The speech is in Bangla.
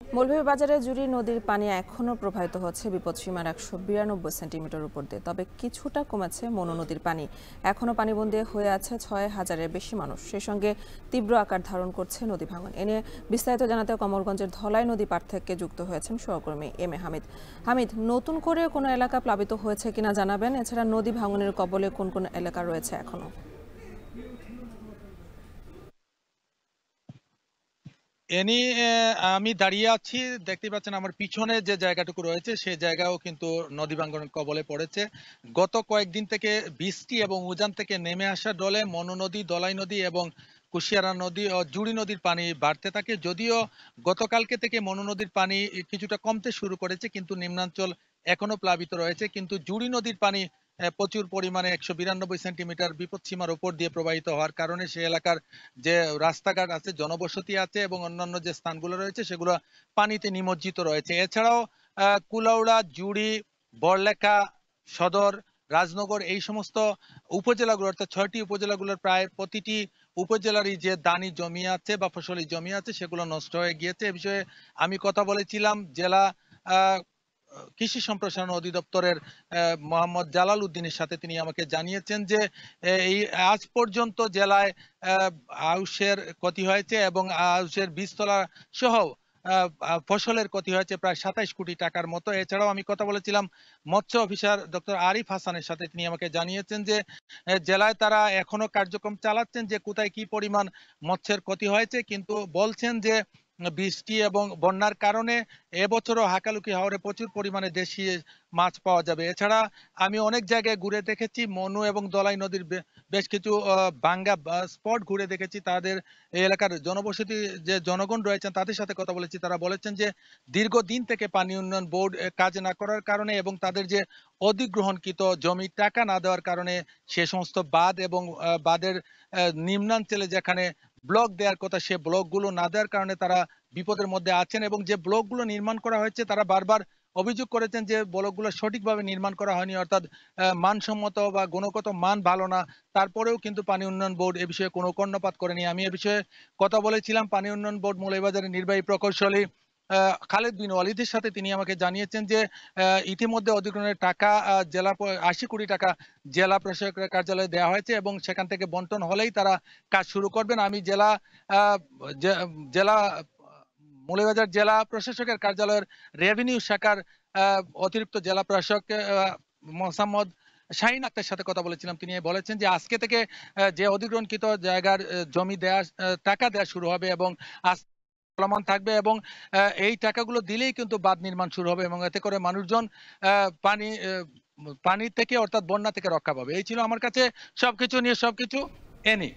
মৌলভীবাজারে জুড়ি নদীর পানি এখনও প্রবাহিত হচ্ছে বিপদসীমার ১৯২ সেন্টিমিটার উপর দিয়ে। তবে কিছুটা কমেছে মনু নদীর পানি। এখনও পানিবন্দী হয়ে আছে ৬,০০০-এর বেশি মানুষ। সেই সঙ্গে তীব্র আকার ধারণ করছে নদী ভাঙন। এ নিয়ে বিস্তারিত জানাতে কমলগঞ্জের ধলাই নদী পাড় থেকে যুক্ত হয়েছেন সহকর্মী এম এ হামিদ। হামিদ, নতুন করে কোনো এলাকা প্লাবিত হয়েছে কিনা জানাবেন। এছাড়া নদী ভাঙনের কবলে কোন কোন এলাকা রয়েছে এখনও? এ নিয়ে আমি দাঁড়িয়ে আছি। দেখতে পাচ্ছেন আমার পিছনে যে জায়গাটুকু রয়েছে সেই জায়গাও কিন্তু নদী ভাঙ্গনের কবলে পড়েছে। গত কয়েকদিন থেকে বৃষ্টি এবং উজান থেকে নেমে আসা ডলে মনু নদী, দলাই নদী এবং কুশিয়ারা নদী ও জুড়ি নদীর পানি বাড়তে থাকে। যদিও গতকালকে থেকে মনু নদীর পানি কিছুটা কমতে শুরু করেছে, কিন্তু নিম্নাঞ্চল এখনো প্লাবিত রয়েছে। কিন্তু জুড়ি নদীর পানি প্রচুর পরিমাণে ১৯২ সেন্টিমিটার বিপদসীমার উপর দিয়ে প্রবাহিত হওয়ার কারণে সে এলাকার যে রাস্তাঘাট আছে, জনবসতি আছে এবং অন্যান্য যে স্থানগুলো রয়েছে সেগুলো পানিতে নিমজ্জিত রয়েছে। এছাড়াও কুলাউড়া, জুড়ি, বড়লেখা, সদর, রাজনগর এই সমস্ত উপজেলাগুলো, অর্থাৎ ৬টি উপজেলাগুলোর প্রায় প্রতিটি উপজেলারই যে দানি জমি আছে বা ফসলি জমি আছে সেগুলো নষ্ট হয়ে গিয়েছে। এ বিষয়ে আমি কথা বলেছিলাম জেলা আহ কৃষি সম্প্রসারণ অধিদপ্তরের মোহাম্মদ জালাল উদ্দিনের সাথে। তিনি আমাকে জানিয়েছেন যে এই আজ পর্যন্ত জেলায় আউশের ক্ষতি হয়েছে এবং আউশের বীজতলা সহ ফসলের ক্ষতি হয়েছে প্রায় ২৭ কোটি টাকার মতো। এছাড়াও আমি কথা বলেছিলাম মৎস্য অফিসার ডক্টর আরিফ হাসানের সাথে। তিনি আমাকে জানিয়েছেন যে জেলায় তারা এখনো কার্যক্রম চালাচ্ছেন যে কোথায় কি পরিমাণ মৎস্যের ক্ষতি হয়েছে, কিন্তু বলছেন যে বৃষ্টি এবং বন্যার কারণে এবছরও হাকালুকি হাওরে প্রচুর পরিমাণে দেশি মাছ পাওয়া যাবে। এছাড়া আমি অনেক জায়গায় ঘুরে দেখেছি, মনু এবং দলাই নদীর বেশ কিছু ভাঙ্গা স্পট ঘুরে দেখেছি। তাদের এই এলাকার জনবসতি যে জনগণ রয়েছেন তাদের সাথে কথা বলেছি। তারা বলেছেন যে দীর্ঘদিন থেকে পানি উন্নয়ন বোর্ড কাজ না করার কারণে এবং তাদের যে অধিগ্রহণকৃত জমির টাকা না দেওয়ার কারণে সে সমস্ত বাঁধ এবং বাঁধের নিম্নাঞ্চলে যেখানে ব্লক দেওয়ার কথা সে ব্লকগুলো না দেওয়ার কারণে তারা বিপদের মধ্যে আছেন। এবং যে ব্লকগুলো নির্মাণ করা হয়েছে তারা বারবার অভিযোগ করেছেন যে ব্লকগুলো সঠিকভাবে নির্মাণ করা হয়নি, অর্থাৎ মানসম্মত বা গুণগত মান ভালো না। তারপরেও কিন্তু পানি উন্নয়ন বোর্ড এ বিষয়ে কোনো কর্ণপাত করেনি। আমি এ বিষয়ে কথা বলেছিলাম পানি উন্নয়ন বোর্ড মৌলভীবাজারের নির্বাহী প্রকৌশলী খালেদ বিন ওয়ালিদের সাথে। তিনি আমাকে জানিয়েছেন যে ইতিমধ্যে অধিগ্রহণের টাকা ৮০ কোটি টাকা জেলা প্রশাসকের কার্যালয়ে দেওয়া হয়েছে এবং সেখান থেকে বন্টন হলেই তারা কাজ শুরু করবেন। আমি আহ, জেলা মৌলভীবাজার জেলা প্রশাসকের কার্যালয়ের রেভিনিউ শাখার অতিরিক্ত জেলা প্রশাসক মোহাম্মদ শাহিন আক্তার সাথে কথা বলেছিলাম। তিনি বলেছেন যে আজকে থেকে যে অধিগ্রহণকৃত জায়গার জমি দেওয়া টাকা দেওয়া শুরু হবে এবং আজ চলমান থাকবে এবং এই টাকাগুলো দিলেই কিন্তু বাঁধ নির্মাণ শুরু হবে এবং এতে করে মানুষজন পানি থেকে অর্থাৎ বন্যা থেকে রক্ষা পাবে। এই ছিল আমার কাছে সবকিছু নিয়ে সবকিছু এনে